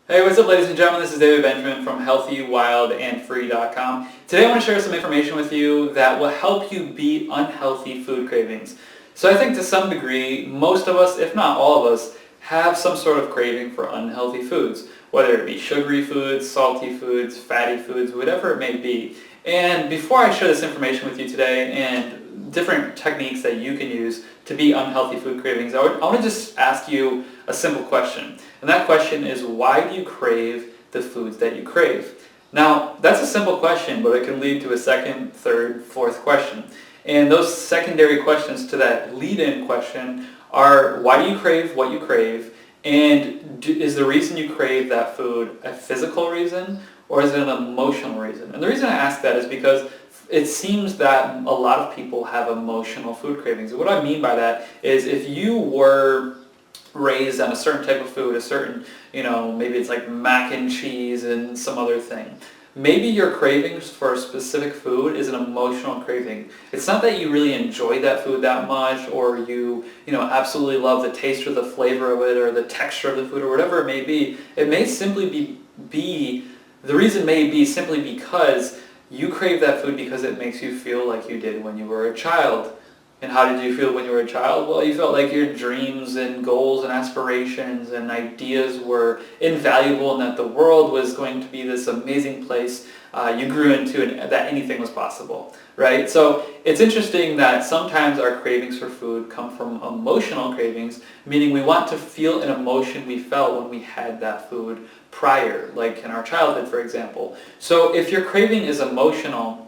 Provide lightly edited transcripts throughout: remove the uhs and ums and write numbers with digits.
Hey, what's up ladies and gentlemen, this is David Benjamin from HealthyWildAndFree.com. Today I want to share some information with you that will help you beat unhealthy food cravings. So I think to some degree, most of us, if not all of us, have some sort of craving for unhealthy foods, whether it be sugary foods, salty foods, fatty foods, whatever it may be. And before I share this information with you today and different techniques that you can use to beat unhealthy food cravings, I want to just ask you a simple question. And that question is, why do you crave the foods that you crave? Now, that's a simple question, but it can lead to a second, third, fourth question. And those secondary questions to that lead-in question are, why do you crave what you crave? And is the reason you crave that food a physical reason, or is it an emotional reason? And the reason I ask that is because it seems that a lot of people have emotional food cravings. And what I mean by that is, if you were raised on a certain type of food, a certain, maybe it's like mac and cheese and some other thing. Maybe your cravings for a specific food is an emotional craving. It's not that you really enjoy that food that much, or you absolutely love the taste or the flavor of it or the texture of the food or whatever it may be. It may simply be the reason may be simply because you crave that food because it makes you feel like you did when you were a child. And how did you feel when you were a child? Well, you felt like your dreams and goals and aspirations and ideas were invaluable, and that the world was going to be this amazing place you grew into, and that anything was possible, right? So it's interesting that sometimes our cravings for food come from emotional cravings, meaning we want to feel an emotion we felt when we had that food prior, like in our childhood, for example. So if your craving is emotional,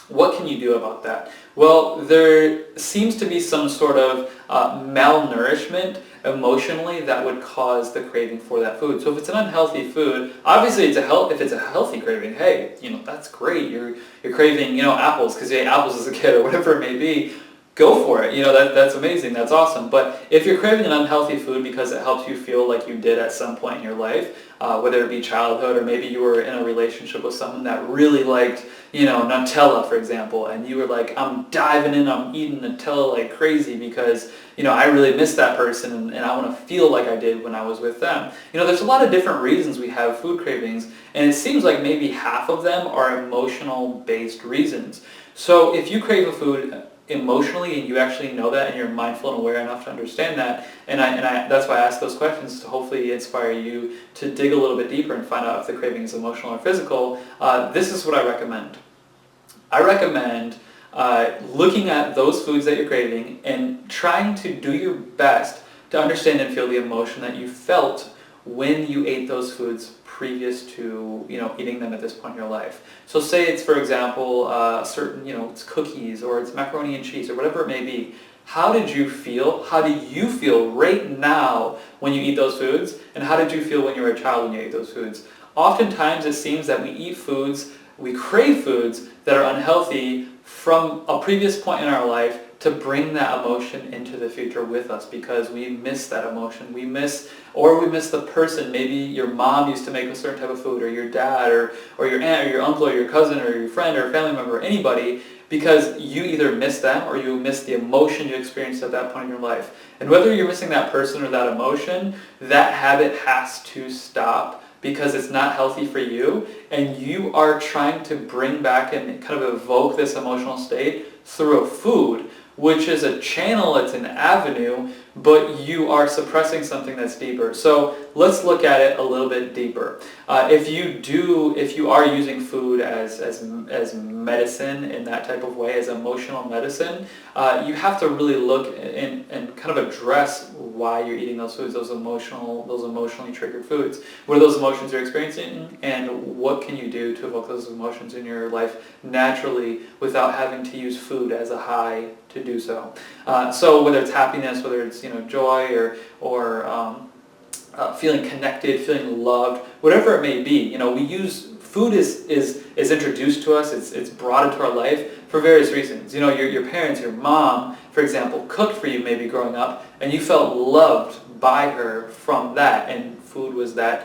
what can you do about that? Well, there seems to be some sort of malnourishment emotionally that would cause the craving for that food. So if it's an unhealthy food, obviously if it's a healthy craving, hey, that's great. You're craving, apples because you ate apples as a kid or whatever it may be. Go for it. That's amazing. That's awesome. But if you're craving an unhealthy food because it helps you feel like you did at some point in your life, whether it be childhood, or maybe you were in a relationship with someone that really liked, Nutella, for example, and you were like, I'm diving in, I'm eating Nutella like crazy because, I really miss that person, and I want to feel like I did when I was with them. There's a lot of different reasons we have food cravings, and it seems like maybe half of them are emotional-based reasons. So if you crave a food emotionally, and you actually know that, and you're mindful and aware enough to understand that, and that's why I ask those questions, to hopefully inspire you to dig a little bit deeper and find out if the craving is emotional or physical. This is what I recommend. I recommend looking at those foods that you're craving and trying to do your best to understand and feel the emotion that you felt when you ate those foods previous to eating them at this point in your life. So say it's, for example, certain it's cookies, or it's macaroni and cheese, or whatever it may be. How did you feel? How do you feel right now when you eat those foods? And how did you feel when you were a child when you ate those foods? Oftentimes it seems that we crave foods that are unhealthy from a previous point in our life to bring that emotion into the future with us, because we miss that emotion. We miss the person. Maybe your mom used to make a certain type of food, or your dad, or your aunt, or your uncle, or your cousin, or your friend, or family member, or anybody, because you either miss them or you miss the emotion you experienced at that point in your life. And whether you're missing that person or that emotion, that habit has to stop, because it's not healthy for you, and you are trying to bring back and kind of evoke this emotional state through a food, which is a channel, it's an avenue, but you are suppressing something that's deeper. So let's look at it a little bit deeper. If you are using food as medicine in that type of way, as emotional medicine, you have to really look and kind of address why you're eating those foods, those emotionally triggered foods. What are those emotions you're experiencing, and what can you do to evoke those emotions in your life naturally without having to use food as a high to do so? So whether it's happiness, whether it's joy, or feeling connected, feeling loved, whatever it may be. We use food is introduced to us. It's brought into our life for various reasons. Your parents, your mom, for example, cooked for you maybe growing up, and you felt loved by her from that, and food was that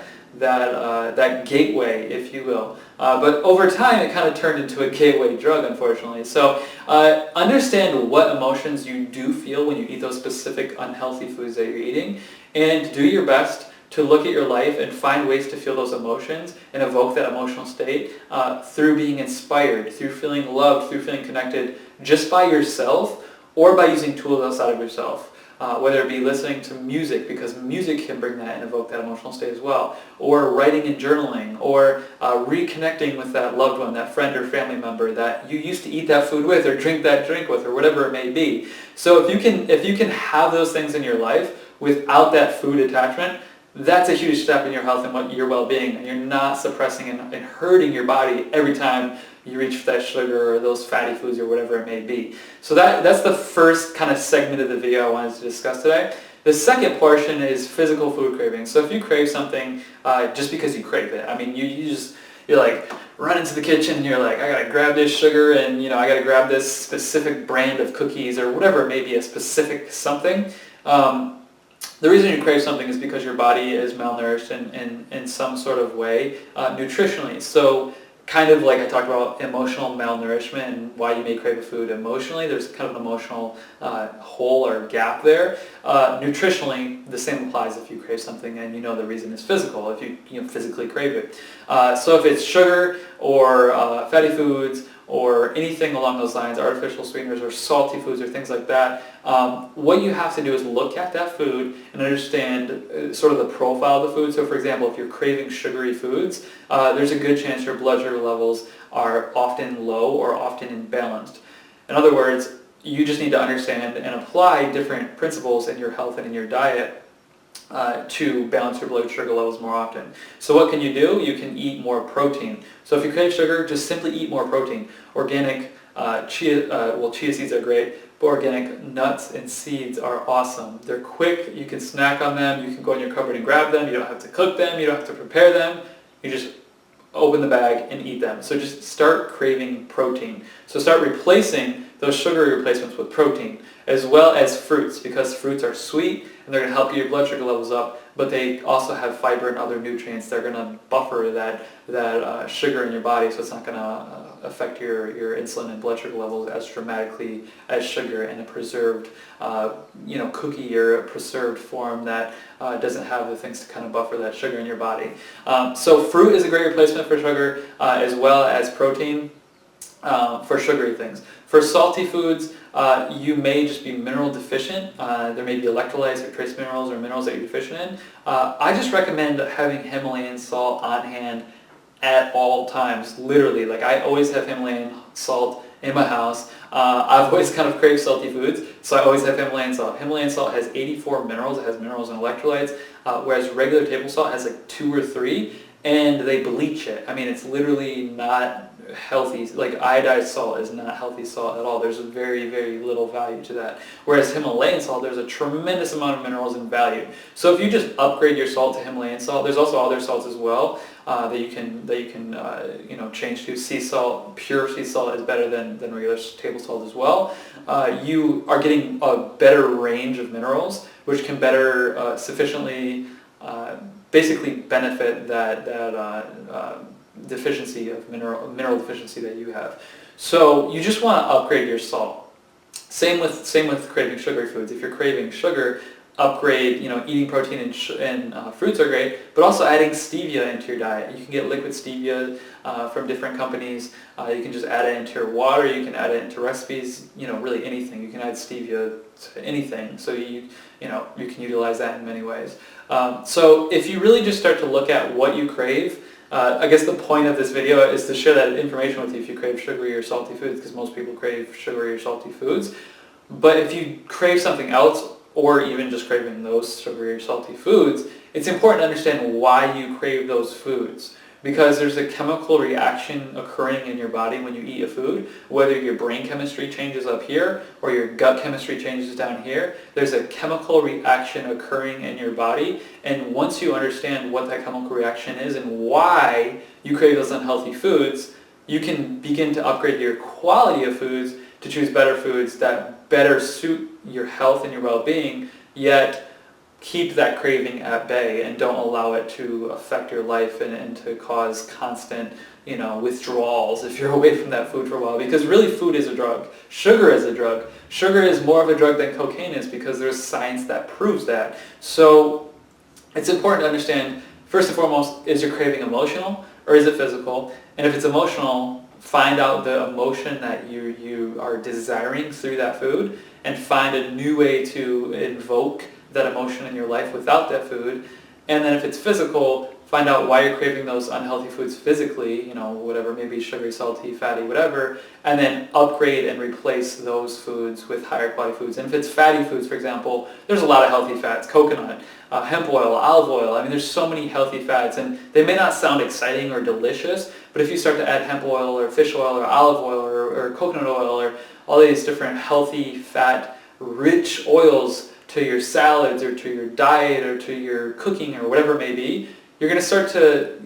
gateway, if you will. But over time, it kind of turned into a gateway drug, unfortunately. So understand what emotions you do feel when you eat those specific unhealthy foods that you're eating, and do your best to look at your life and find ways to feel those emotions and evoke that emotional state through being inspired, through feeling loved, through feeling connected just by yourself or by using tools outside of yourself. Whether it be listening to music, because music can bring that and evoke that emotional state as well, or writing and journaling, or reconnecting with that loved one, that friend or family member that you used to eat that food with or drink that drink with, or whatever it may be. So if you can have those things in your life without that food attachment, that's a huge step in your health and your well-being, and you're not suppressing and hurting your body every time you reach for that sugar or those fatty foods or whatever it may be. So that's the first kind of segment of the video I wanted to discuss today. The second portion is physical food cravings. So if you crave something just because you crave it, I mean, you're like run into the kitchen and you're like, I gotta grab this sugar and I gotta grab this specific brand of cookies or whatever it may be, a specific something. The reason you crave something is because your body is malnourished in some sort of way nutritionally. So kind of like I talked about emotional malnourishment and why you may crave a food emotionally, there's kind of an emotional hole or gap there. Nutritionally, the same applies if you crave something and the reason is physical, if you physically crave it. So if it's sugar or fatty foods or anything along those lines, artificial sweeteners or salty foods or things like that, what you have to do is look at that food and understand sort of the profile of the food. So for example, if you're craving sugary foods, there's a good chance your blood sugar levels are often low or often imbalanced. In other words, you just need to understand and apply different principles in your health and in your diet to balance your blood sugar levels more often. So what can you do? You can eat more protein. So if you crave sugar, just simply eat more protein. Organic chia seeds are great, but organic nuts and seeds are awesome. They're quick, you can snack on them, you can go in your cupboard and grab them, you don't have to cook them, you don't have to prepare them, you just open the bag and eat them. So just start craving protein. So start replacing those sugary replacements with protein, as well as fruits, because fruits are sweet and they're going to help get your blood sugar levels up, but they also have fiber and other nutrients. They're going to buffer that sugar in your body, so it's not going to affect your insulin and blood sugar levels as dramatically as sugar in a preserved cookie or a preserved form that doesn't have the things to kind of buffer that sugar in your body. So fruit is a great replacement for sugar, as well as protein for sugary things. For salty foods, you may just be mineral deficient. There may be electrolytes or trace minerals or minerals that you're deficient in. I just recommend having Himalayan salt on hand at all times, literally. Like I always have Himalayan salt in my house. I've always kind of craved salty foods, so I always have Himalayan salt. Himalayan salt has 84 minerals. It has minerals and electrolytes, whereas regular table salt has like 2 or 3, and they bleach it. I mean, it's literally not healthy. Like iodized salt is not healthy salt at all. There's very, very little value to that. Whereas Himalayan salt, there's a tremendous amount of minerals and value. So if you just upgrade your salt to Himalayan salt, there's also other salts as well that you can change to. Sea salt, pure sea salt is better than regular table salt as well. You are getting a better range of minerals, which can better sufficiently basically benefit that deficiency of mineral deficiency that you have. So you just want to upgrade your salt. Same with craving sugary foods. If you're craving sugar, upgrade. Eating protein and fruits are great, but also adding stevia into your diet. You can get liquid stevia from different companies. You can just add it into your water. You can add it into recipes. Really anything. You can add stevia to anything. So you can utilize that in many ways. So if you really just start to look at what you crave. I guess the point of this video is to share that information with you if you crave sugary or salty foods, because most people crave sugary or salty foods. But if you crave something else, or even just craving those sugary or salty foods, it's important to understand why you crave those foods. Because there's a chemical reaction occurring in your body when you eat a food, whether your brain chemistry changes up here or your gut chemistry changes down here. There's a chemical reaction occurring in your body, and once you understand what that chemical reaction is and why you crave those unhealthy foods, you can begin to upgrade your quality of foods to choose better foods that better suit your health and your well-being, yet keep that craving at bay and don't allow it to affect your life and to cause constant, withdrawals if you're away from that food for a while. Because really food is a drug. Sugar is a drug. Sugar is more of a drug than cocaine is, because there's science that proves that. So it's important to understand, first and foremost, is your craving emotional or is it physical? And if it's emotional, find out the emotion that you are desiring through that food and find a new way to invoke that emotion in your life without that food. And then if it's physical, find out why you're craving those unhealthy foods physically, whatever, maybe sugary, salty, fatty, whatever, and then upgrade and replace those foods with higher quality foods. And if it's fatty foods, for example, there's a lot of healthy fats: coconut, hemp oil, olive oil. I mean, there's so many healthy fats, and they may not sound exciting or delicious, but if you start to add hemp oil or fish oil or olive oil or coconut oil or all these different healthy fat rich oils to your salads or to your diet or to your cooking or whatever it may be, you're going to start to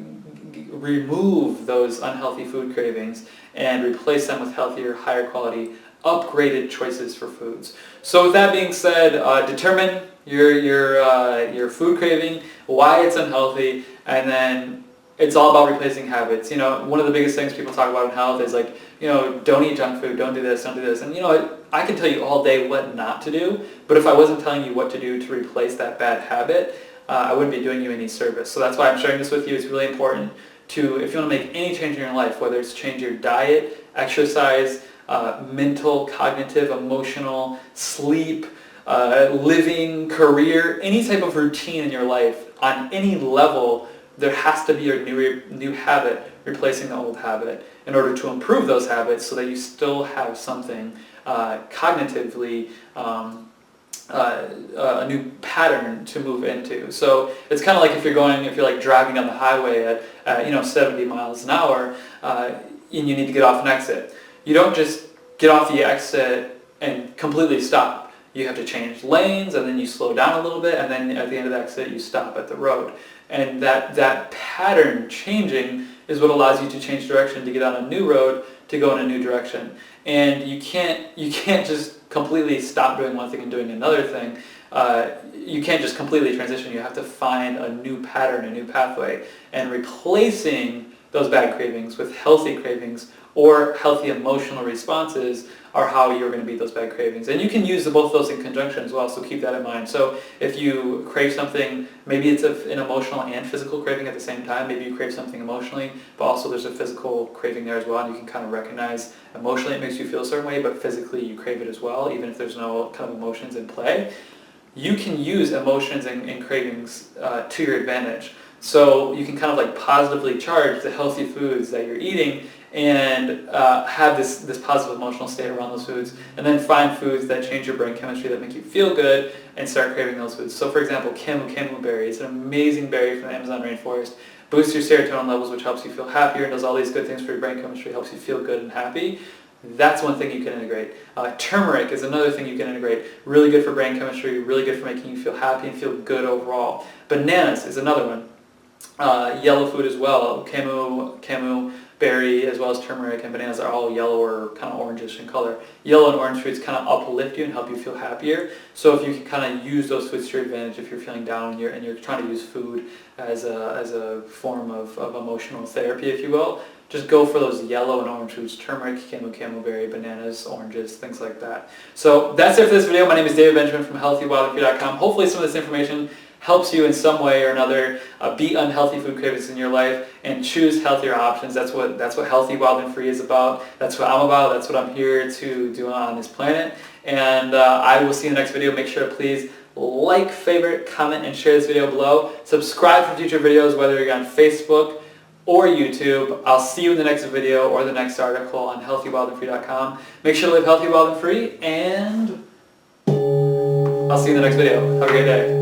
remove those unhealthy food cravings and replace them with healthier, higher quality, upgraded choices for foods. So with that being said, determine your food craving, why it's unhealthy, and then it's all about replacing habits. One of the biggest things people talk about in health is like, don't eat junk food, don't do this, don't do this. And I can tell you all day what not to do, but if I wasn't telling you what to do to replace that bad habit, I wouldn't be doing you any service. So that's why I'm sharing this with you. It's really important to, if you want to make any change in your life, whether it's change your diet, exercise, mental, cognitive, emotional, sleep, living, career, any type of routine in your life, on any level, there has to be a new habit replacing the old habit in order to improve those habits so that you still have something cognitively, a new pattern to move into. So it's kind of like if you're like driving down the highway at 70 miles an hour and you need to get off an exit. You don't just get off the exit and completely stop. You have to change lanes, and then you slow down a little bit, and then at the end of the exit you stop at the road. And that pattern changing is what allows you to change direction, to get on a new road, to go in a new direction. And you can't just completely stop doing one thing and doing another thing. You can't just completely transition. You have to find a new pattern, a new pathway, and replacing those bad cravings with healthy cravings or healthy emotional responses are how you're going to beat those bad cravings. And you can use both of those in conjunction as well, so keep that in mind. So if you crave something, maybe it's an emotional and physical craving at the same time. Maybe you crave something emotionally, but also there's a physical craving there as well, and you can kind of recognize emotionally it makes you feel a certain way, but physically you crave it as well, even if there's no kind of emotions in play. You can use emotions and cravings to your advantage. So you can kind of like positively charge the healthy foods that you're eating and have this positive emotional state around those foods, and then find foods that change your brain chemistry, that make you feel good, and start craving those foods. So for example, camu berry. It's an amazing berry from the Amazon rainforest. Boosts your serotonin levels, which helps you feel happier and does all these good things for your brain chemistry, helps you feel good and happy. That's one thing you can integrate. Turmeric is another thing you can integrate. Really good for brain chemistry, really good for making you feel happy and feel good overall. Bananas is another one. Yellow food as well. Camu berry as well as turmeric and bananas are all yellow or kind of orangish in color. Yellow and orange foods kind of uplift you and help you feel happier. So if you can kind of use those foods to your advantage, if you're feeling down and you're trying to use food as a form of emotional therapy, if you will, just go for those yellow and orange foods: turmeric, camu berry, bananas, oranges, things like that. So that's it for this video. My name is David Benjamin from healthywildandfree.com. Hopefully some of this information helps you in some way or another beat unhealthy food cravings in your life and choose healthier options. That's what Healthy, Wild, and Free is about. That's what I'm about. That's what I'm here to do on this planet. And I will see you in the next video. Make sure to please like, favorite, comment, and share this video below. Subscribe for future videos, whether you're on Facebook or YouTube. I'll see you in the next video or the next article on healthywildandfree.com. Make sure to live healthy, wild, and free, and I'll see you in the next video. Have a great day.